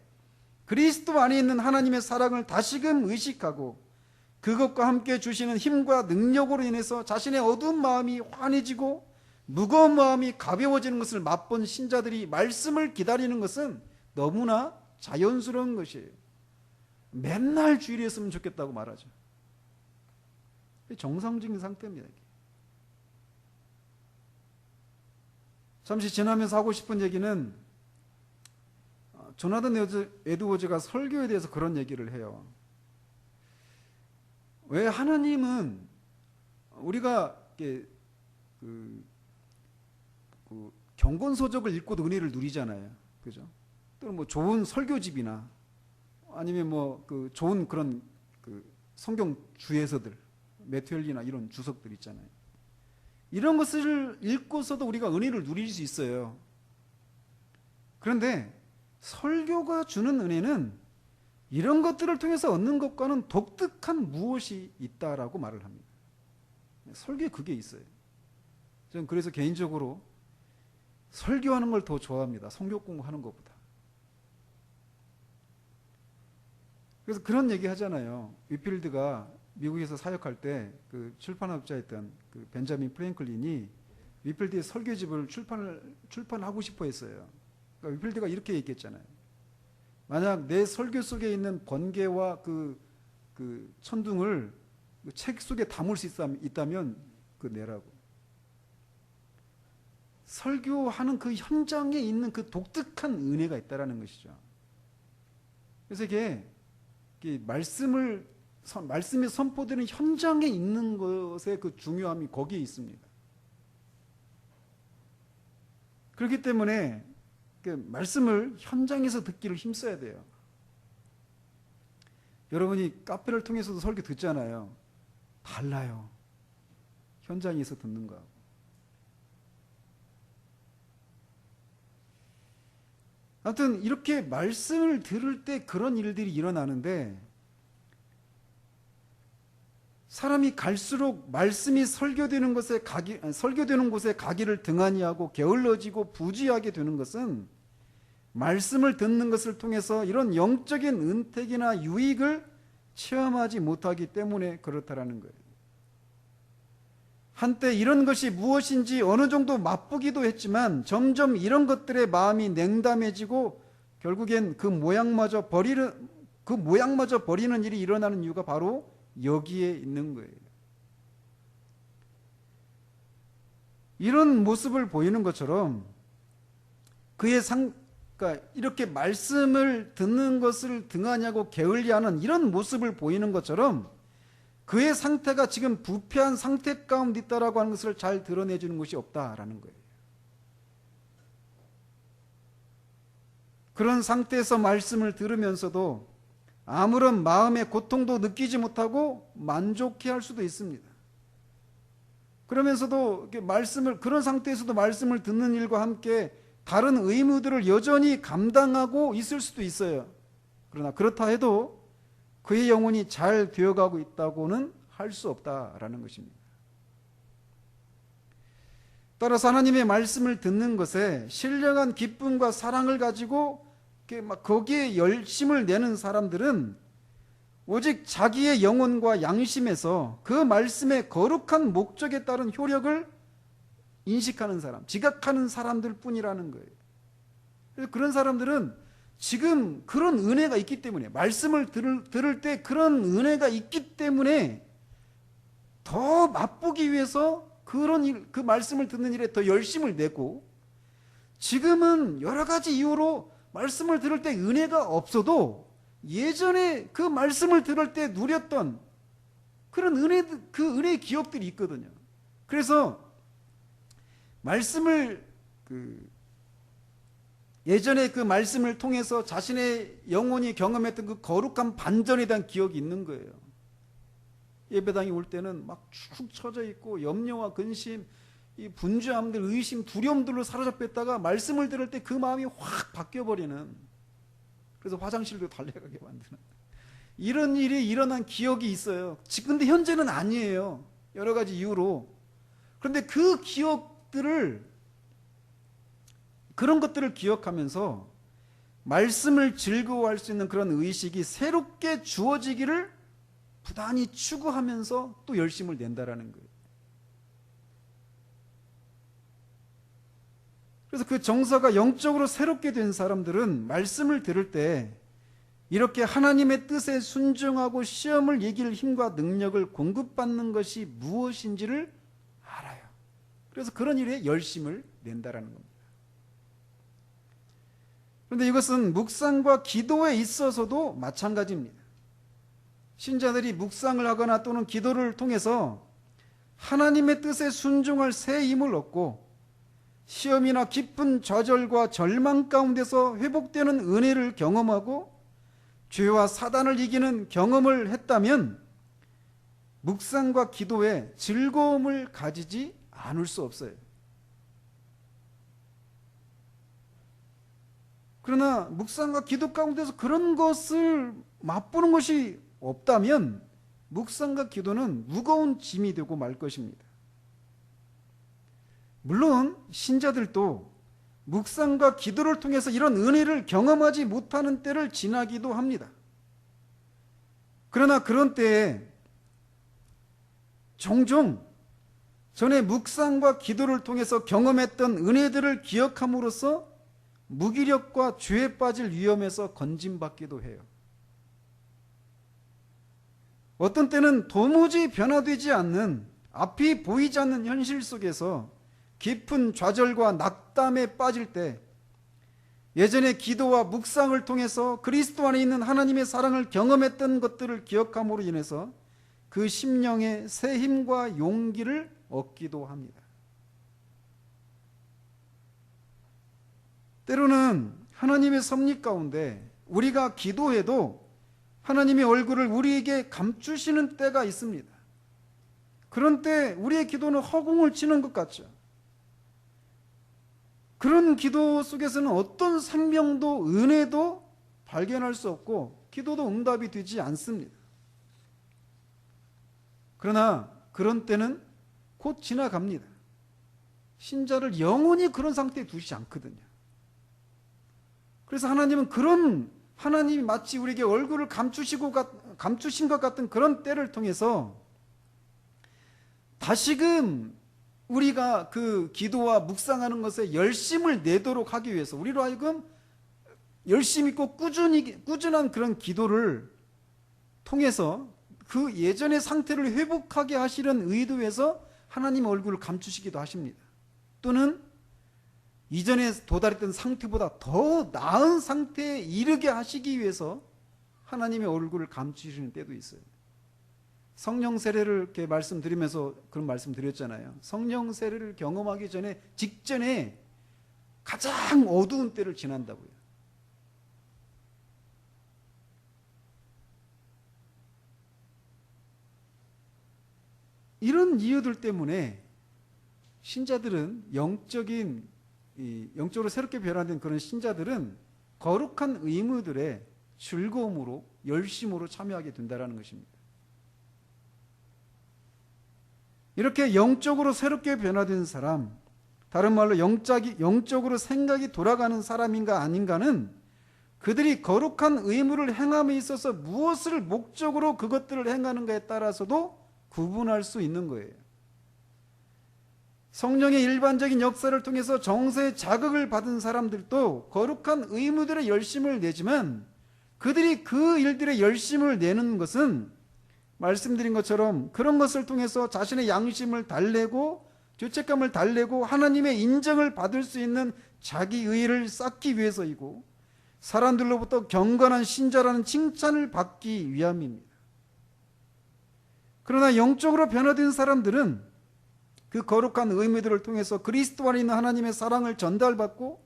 A: 그리스도 안에 있는 하나님의 사랑을 다시금 의식하고 그것과 함께 주시는 힘과 능력으로 인해서 자신의 어두운 마음이 환해지고 무거운 마음이 가벼워지는 것을 맛본 신자들이 말씀을 기다리는 것은 너무나 자연스러운 것이에요. 맨날 주일에 했으면 좋겠다고 말하죠. 정상적인 상태입니다. 잠시 지나면서 하고 싶은 얘기는 조나단 에드워즈가 설교에 대해서 그런 얘기를 해요. 왜 하나님은 우리가 경건서적을 읽고도 은혜를 누리잖아요. 그죠? 또는 뭐 좋은 설교집이나 아니면 뭐 좋은 그런 성경 주예서들, 매튜엘리나 이런 주석들 있잖아요. 이런 것을 읽고서도 우리가 은혜를 누릴 수 있어요. 그런데 설교가 주는 은혜는 이런 것들을 통해서 얻는 것과는 독특한 무엇이 있다라고 말을 합니다. 설교에 그게 있어요. 저는 그래서 개인적으로 설교하는 걸 더 좋아합니다. 성경 공부하는 것보다. 그래서 그런 얘기 하잖아요. 위필드가 미국에서 사역할 때 그 출판업자였던 그 벤자민 프랭클린이 위필드의 설교집을 출판하고 싶어 했어요. 그러니까 위필드가 이렇게 얘기했잖아요. 만약 내 설교 속에 있는 번개와 그 천둥을 그 책 속에 담을 수 있다면 내라고. 설교하는 그 현장에 있는 그 독특한 은혜가 있다라는 것이죠. 그래서 이게 말씀이 선포되는 현장에 있는 것의 그 중요함이 거기에 있습니다. 그렇기 때문에 말씀을 현장에서 듣기를 힘써야 돼요. 여러분이 카페를 통해서도 설교 듣잖아요. 달라요. 현장에서 듣는 거하고. 아무튼 이렇게 말씀을 들을 때 그런 일들이 일어나는데 사람이 갈수록 말씀이 설교되는 곳에 가기를 등한히 하고 게을러지고 부지하게 되는 것은 말씀을 듣는 것을 통해서 이런 영적인 은택이나 유익을 체험하지 못하기 때문에 그렇다라는 거예요. 한때 이런 것이 무엇인지 어느 정도 맛보기도 했지만 점점 이런 것들에 마음이 냉담해지고 결국엔 그 모양마저 버리는 일이 일어나는 이유가 바로 여기에 있는 거예요. 이런 모습을 보이는 것처럼 그러니까 이렇게 말씀을 듣는 것을 등하냐고 게을리하는 이런 모습을 보이는 것처럼 그의 상태가 지금 부패한 상태 가운데 있다라고 하는 것을 잘 드러내주는 것이 없다라는 거예요. 그런 상태에서 말씀을 들으면서도 아무런 마음의 고통도 느끼지 못하고 만족해할 수도 있습니다. 그러면서도 그런 상태에서도 말씀을 듣는 일과 함께 다른 의무들을 여전히 감당하고 있을 수도 있어요. 그러나 그렇다 해도 그의 영혼이 잘 되어가고 있다고는 할 수 없다라는 것입니다. 따라서 하나님의 말씀을 듣는 것에 신령한 기쁨과 사랑을 가지고 거기에 열심을 내는 사람들은 오직 자기의 영혼과 양심에서 그 말씀의 거룩한 목적에 따른 효력을 인식하는 사람, 지각하는 사람들 뿐이라는 거예요. 그래서 그런 사람들은 지금 그런 은혜가 있기 때문에, 말씀을 들을 때 그런 은혜가 있기 때문에 더 맛보기 위해서 그 말씀을 듣는 일에 더 열심을 내고, 지금은 여러 가지 이유로 말씀을 들을 때 은혜가 없어도 예전에 그 말씀을 들을 때 누렸던 그런 그 은혜의 기억들이 있거든요. 그래서 말씀을 예전에 그 말씀을 통해서 자신의 영혼이 경험했던 그 거룩한 반전에 대한 기억이 있는 거예요. 예배당에 올 때는 막 축 처져 있고 염려와 근심, 이 분주함들, 의심, 두려움들로 사로잡혔다가 말씀을 들을 때 그 마음이 확 바뀌어버리는, 그래서 화장실도 달려가게 만드는 이런 일이 일어난 기억이 있어요. 근데 현재는 아니에요. 여러 가지 이유로. 그런데 그 기억들을, 그런 것들을 기억하면서 말씀을 즐거워할 수 있는 그런 의식이 새롭게 주어지기를 부단히 추구하면서 또 열심을 낸다라는 거예요. 그래서 그 정서가 영적으로 새롭게 된 사람들은 말씀을 들을 때 이렇게 하나님의 뜻에 순종하고 시험을 이길 힘과 능력을 공급받는 것이 무엇인지를 알아요. 그래서 그런 일에 열심을 낸다라는 겁니다. 그런데 이것은 묵상과 기도에 있어서도 마찬가지입니다. 신자들이 묵상을 하거나 또는 기도를 통해서 하나님의 뜻에 순종할 새 힘을 얻고 시험이나 깊은 좌절과 절망 가운데서 회복되는 은혜를 경험하고 죄와 사단을 이기는 경험을 했다면 묵상과 기도에 즐거움을 가지지 않을 수 없어요. 그러나 묵상과 기도 가운데서 그런 것을 맛보는 것이 없다면 묵상과 기도는 무거운 짐이 되고 말 것입니다. 물론 신자들도 묵상과 기도를 통해서 이런 은혜를 경험하지 못하는 때를 지나기도 합니다. 그러나 그런 때에 종종 전에 묵상과 기도를 통해서 경험했던 은혜들을 기억함으로써 무기력과 죄에 빠질 위험에서 건짐받기도 해요. 어떤 때는 도무지 변화되지 않는, 앞이 보이지 않는 현실 속에서 깊은 좌절과 낙담에 빠질 때 예전에 기도와 묵상을 통해서 그리스도 안에 있는 하나님의 사랑을 경험했던 것들을 기억함으로 인해서 그 심령에 새 힘과 용기를 얻기도 합니다. 때로는 하나님의 섭리 가운데 우리가 기도해도 하나님의 얼굴을 우리에게 감추시는 때가 있습니다. 그런 때 우리의 기도는 허공을 치는 것 같죠. 그런 기도 속에서는 어떤 생명도 은혜도 발견할 수 없고 기도도 응답이 되지 않습니다. 그러나 그런 때는 곧 지나갑니다. 신자를 영원히 그런 상태에 두시지 않거든요. 그래서 하나님은 하나님이 마치 우리에게 얼굴을 감추신 것 같은 그런 때를 통해서 다시금 우리가 그 기도와 묵상하는 것에 열심을 내도록 하기 위해서 우리로 하여금 열심 있고 꾸준한 그런 기도를 통해서 그 예전의 상태를 회복하게 하시는 의도에서 하나님의 얼굴을 감추시기도 하십니다. 또는 이전에 도달했던 상태보다 더 나은 상태에 이르게 하시기 위해서 하나님의 얼굴을 감추시는 때도 있어요. 성령 세례를 이렇게 말씀드리면서 그런 말씀 드렸잖아요. 성령 세례를 경험하기 직전에 가장 어두운 때를 지난다고요. 이런 이유들 때문에 신자들은 영적으로 새롭게 변화된 그런 신자들은 거룩한 의무들에 즐거움으로 열심으로 참여하게 된다는 것입니다. 이렇게 영적으로 새롭게 변화된 사람, 다른 말로 영적으로 생각이 돌아가는 사람인가 아닌가는 그들이 거룩한 의무를 행함에 있어서 무엇을 목적으로 그것들을 행하는가에 따라서도 구분할 수 있는 거예요. 성령의 일반적인 역사를 통해서 정서의 자극을 받은 사람들도 거룩한 의무들의 열심을 내지만 그들이 그 일들의 열심을 내는 것은 말씀드린 것처럼 그런 것을 통해서 자신의 양심을 달래고 죄책감을 달래고 하나님의 인정을 받을 수 있는 자기 의의를 쌓기 위해서이고 사람들로부터 경건한 신자라는 칭찬을 받기 위함입니다. 그러나 영적으로 변화된 사람들은 그 거룩한 의무들을 통해서 그리스도 안에 있는 하나님의 사랑을 전달받고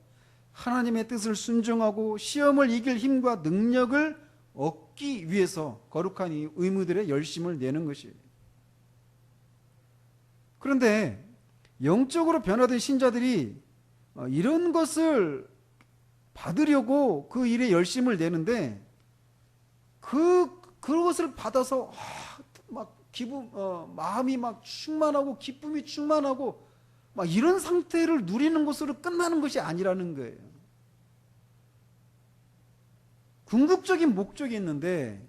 A: 하나님의 뜻을 순종하고 시험을 이길 힘과 능력을 얻기 위해서 거룩한 의무들의 열심을 내는 것이에요. 그런데 영적으로 변화된 신자들이 이런 것을 받으려고 그 일에 열심을 내는데 그것을 받아서 막 마음이 막 충만하고 기쁨이 충만하고 막 이런 상태를 누리는 것으로 끝나는 것이 아니라는 거예요. 궁극적인 목적이 있는데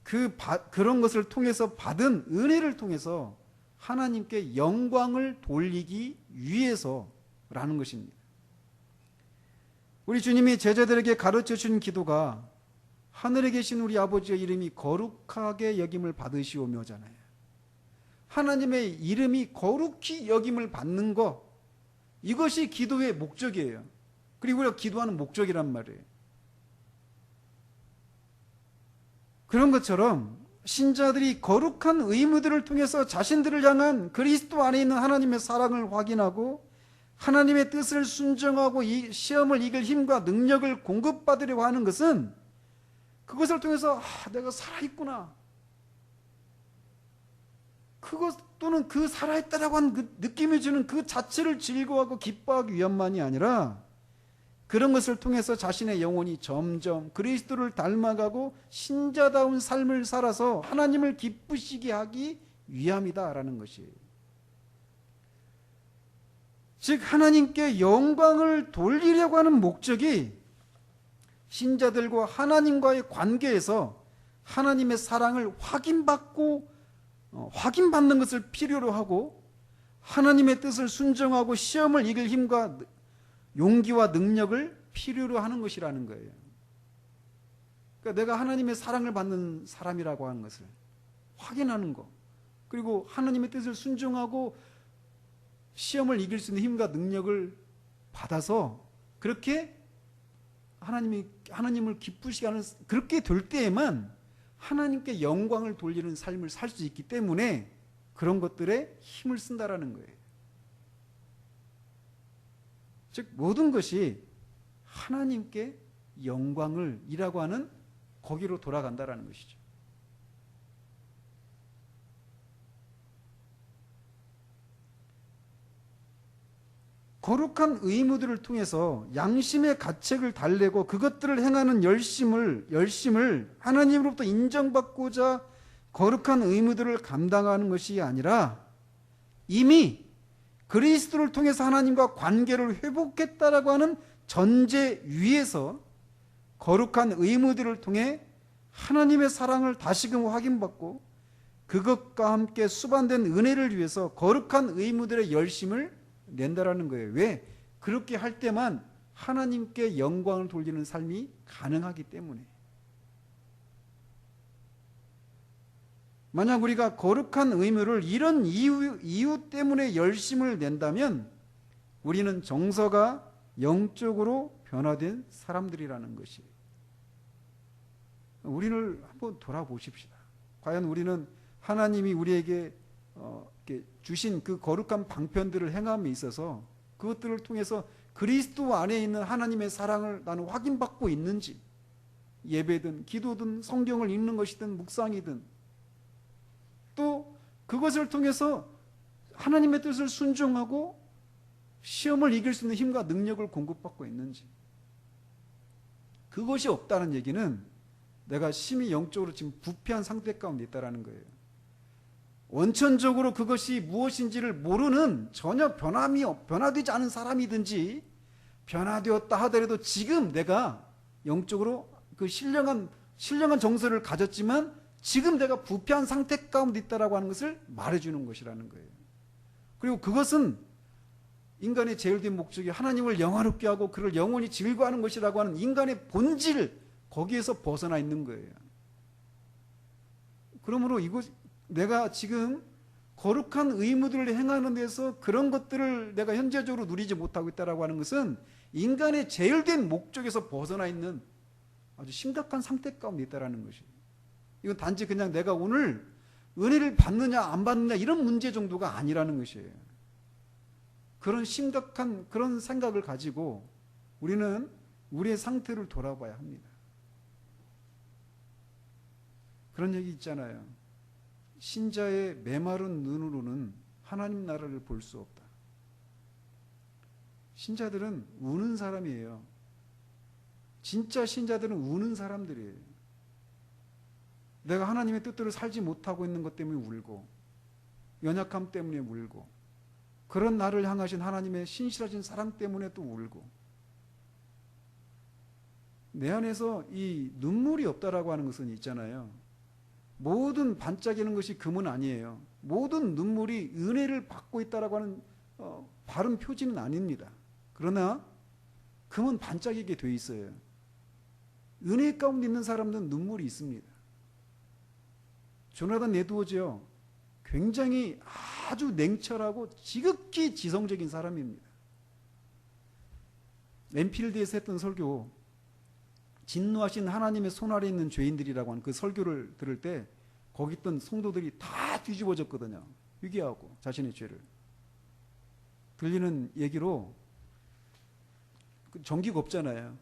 A: 그런 것을 통해서 받은 은혜를 통해서 하나님께 영광을 돌리기 위해서라는 것입니다. 우리 주님이 제자들에게 가르쳐 준 기도가 하늘에 계신 우리 아버지의 이름이 거룩하게 여김을 받으시오며잖아요. 하나님의 이름이 거룩히 여김을 받는 것, 이것이 기도의 목적이에요. 그리고 우리가 기도하는 목적이란 말이에요. 그런 것처럼 신자들이 거룩한 의무들을 통해서 자신들을 향한 그리스도 안에 있는 하나님의 사랑을 확인하고 하나님의 뜻을 순종하고 이 시험을 이길 힘과 능력을 공급받으려고 하는 것은 그것을 통해서 내가 살아있구나, 그것 또는 그 살아있다라고 하는 그 느낌이 주는 그 자체를 즐거워하고 기뻐하기 위함만이 아니라 그런 것을 통해서 자신의 영혼이 점점 그리스도를 닮아가고 신자다운 삶을 살아서 하나님을 기쁘시게 하기 위함이다라는 것이에요. 즉 하나님께 영광을 돌리려고 하는 목적이 신자들과 하나님과의 관계에서 하나님의 사랑을 확인받는 것을 필요로 하고 하나님의 뜻을 순종하고 시험을 이길 힘과 용기와 능력을 필요로 하는 것이라는 거예요. 그러니까 내가 하나님의 사랑을 받는 사람이라고 하는 것을 확인하는 것, 그리고 하나님의 뜻을 순종하고 시험을 이길 수 있는 힘과 능력을 받아서 그렇게 하나님을 기쁘시게 하는, 그렇게 될 때에만 하나님께 영광을 돌리는 삶을 살 수 있기 때문에 그런 것들에 힘을 쓴다라는 거예요. 즉 모든 것이 하나님께 영광을 이라고 하는 거기로 돌아간다라는 것이죠. 거룩한 의무들을 통해서 양심의 가책을 달래고 그것들을 행하는 열심을 하나님으로부터 인정받고자 거룩한 의무들을 감당하는 것이 아니라 이미 그리스도를 통해서 하나님과 관계를 회복했다라고 하는 전제 위에서 거룩한 의무들을 통해 하나님의 사랑을 다시금 확인받고 그것과 함께 수반된 은혜를 위해서 거룩한 의무들의 열심을 낸다라는 거예요. 왜? 그렇게 할 때만 하나님께 영광을 돌리는 삶이 가능하기 때문에. 만약 우리가 거룩한 의무를 이런 이유 때문에 열심을 낸다면 우리는 정서가 영적으로 변화된 사람들이라는 것이에요. 우리를 한번 돌아보십시다. 과연 우리는 하나님이 우리에게 주신 그 거룩한 방편들을 행함에 있어서 그것들을 통해서 그리스도 안에 있는 하나님의 사랑을 나는 확인받고 있는지, 예배든 기도든 성경을 읽는 것이든 묵상이든 또 그것을 통해서 하나님의 뜻을 순종하고 시험을 이길 수 있는 힘과 능력을 공급받고 있는지. 그것이 없다는 얘기는 내가 심히 영적으로 지금 부패한 상태 가운데 있다는 거예요. 원천적으로 그것이 무엇인지를 모르는 전혀 변화되지 않은 사람이든지 변화되었다 하더라도 지금 내가 영적으로 그 신령한 정서를 가졌지만 지금 내가 부패한 상태 가운데 있다라고 하는 것을 말해주는 것이라는 거예요. 그리고 그것은 인간의 제일된 목적이 하나님을 영화롭게 하고 그를 영원히 즐거워하는 것이라고 하는 인간의 본질, 거기에서 벗어나 있는 거예요. 그러므로 내가 지금 거룩한 의무들을 행하는 데서 그런 것들을 내가 현재적으로 누리지 못하고 있다라고 하는 것은 인간의 제일된 목적에서 벗어나 있는 아주 심각한 상태 가운데 있다라는 것이에요. 이건 단지 그냥 내가 오늘 은혜를 받느냐 안 받느냐 이런 문제 정도가 아니라는 것이에요. 그런 심각한 그런 생각을 가지고 우리는 우리의 상태를 돌아봐야 합니다. 그런 얘기 있잖아요. 신자의 메마른 눈으로는 하나님 나라를 볼 수 없다. 신자들은 우는 사람이에요. 진짜 신자들은 우는 사람들이에요. 내가 하나님의 뜻대로 살지 못하고 있는 것 때문에 울고, 연약함 때문에 울고, 그런 나를 향하신 하나님의 신실하신 사랑 때문에 또 울고, 내 안에서 이 눈물이 없다라고 하는 것은 있잖아요. 모든 반짝이는 것이 금은 아니에요. 모든 눈물이 은혜를 받고 있다라고 하는 바른 표지는 아닙니다. 그러나 금은 반짝이게 돼 있어요. 은혜 가운데 있는 사람들은 눈물이 있습니다. 조나단 에드워즈요, 굉장히 아주 냉철하고 지극히 지성적인 사람입니다. 엠필드에서 했던 설교, 진노하신 하나님의 손 아래 있는 죄인들이라고 하는 그 설교를 들을 때 거기 있던 성도들이 다 뒤집어졌거든요. 회개하고 자신의 죄를. 들리는 얘기로 전기가 없잖아요.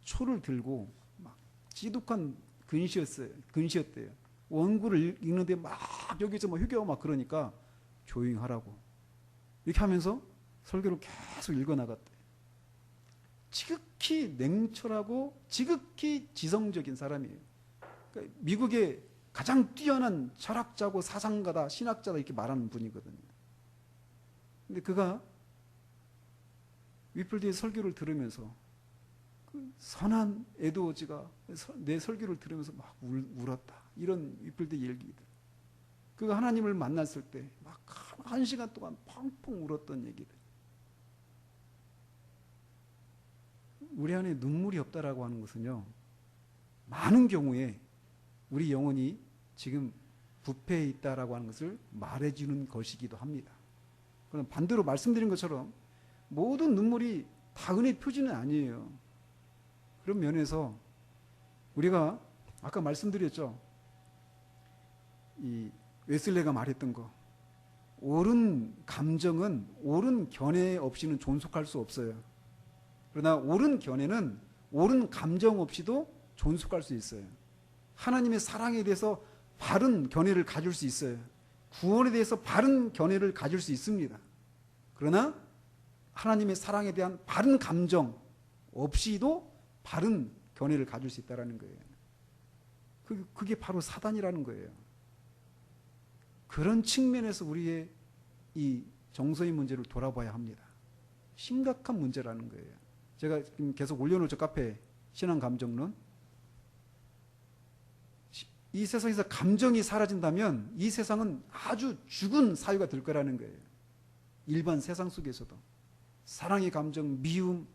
A: 초를 들고 막 지독한 근시였대요. 원구를 읽는데 막 여기서 막 회개하고 막 그러니까 조용히 하라고 이렇게 하면서 설교를 계속 읽어나갔대요. 지극히 냉철하고 지극히 지성적인 사람이에요. 그러니까 미국의 가장 뛰어난 철학자고 사상가다, 신학자다 이렇게 말하는 분이거든요. 근데 그가 위플드의 설교를 들으면서 그 선한 에드워즈가 내 설교를 들으면서 막 울었다. 이런 위플드의 얘기들. 그가 하나님을 만났을 때 막 1시간 동안 펑펑 울었던 얘기들. 우리 안에 눈물이 없다라고 하는 것은요, 많은 경우에 우리 영혼이 지금 부패해 있다라고 하는 것을 말해주는 것이기도 합니다. 그럼 반대로 말씀드린 것처럼 모든 눈물이 다 은혜의 표지는 아니에요. 그런 면에서 우리가 아까 말씀드렸죠. 이 웨슬레가 말했던 거, 옳은 감정은 옳은 견해 없이는 존속할 수 없어요. 그러나 옳은 견해는 옳은 감정 없이도 존속할 수 있어요. 하나님의 사랑에 대해서 바른 견해를 가질 수 있어요. 구원에 대해서 바른 견해를 가질 수 있습니다. 그러나 하나님의 사랑에 대한 바른 감정 없이도 바른 견해를 가질 수 있다는 거예요. 그게 바로 사단이라는 거예요. 그런 측면에서 우리의 이 정서의 문제를 돌아봐야 합니다. 심각한 문제라는 거예요. 제가 계속 올려놓죠. 카페에 신앙감정론. 이 세상에서 감정이 사라진다면 이 세상은 아주 죽은 사회가 될 거라는 거예요. 일반 세상 속에서도. 사랑의 감정, 미움,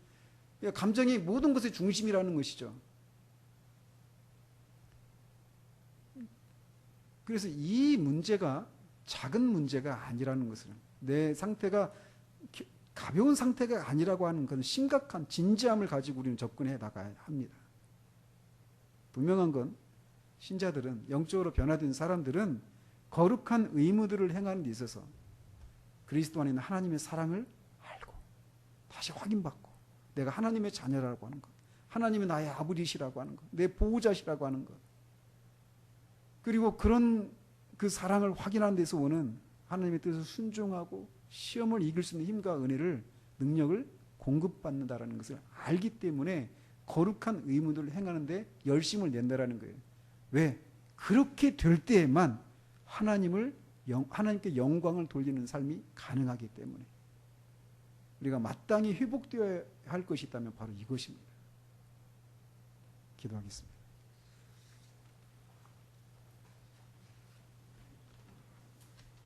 A: 감정이 모든 것의 중심이라는 것이죠. 그래서 이 문제가 작은 문제가 아니라는 것을, 내 상태가 가벼운 상태가 아니라고 하는 그런 심각한 진지함을 가지고 우리는 접근해 나가야 합니다. 분명한 건 신자들은, 영적으로 변화된 사람들은 거룩한 의무들을 행하는 데 있어서 그리스도 안에 있는 하나님의 사랑을 알고 다시 확인받고, 내가 하나님의 자녀라고 하는 것, 하나님이 나의 아버지시라고 하는 것, 내 보호자시라고 하는 것, 그리고 그런 그 사랑을 확인하는 데서 오는 하나님의 뜻을 순종하고 시험을 이길 수 있는 힘과 은혜를, 능력을 공급받는다라는 것을 알기 때문에 거룩한 의무들을 행하는데 열심을 낸다라는 거예요. 왜? 그렇게 될 때에만 하나님께 영광을 돌리는 삶이 가능하기 때문에. 우리가 마땅히 회복되어야 할 것이 있다면 바로 이것입니다. 기도하겠습니다.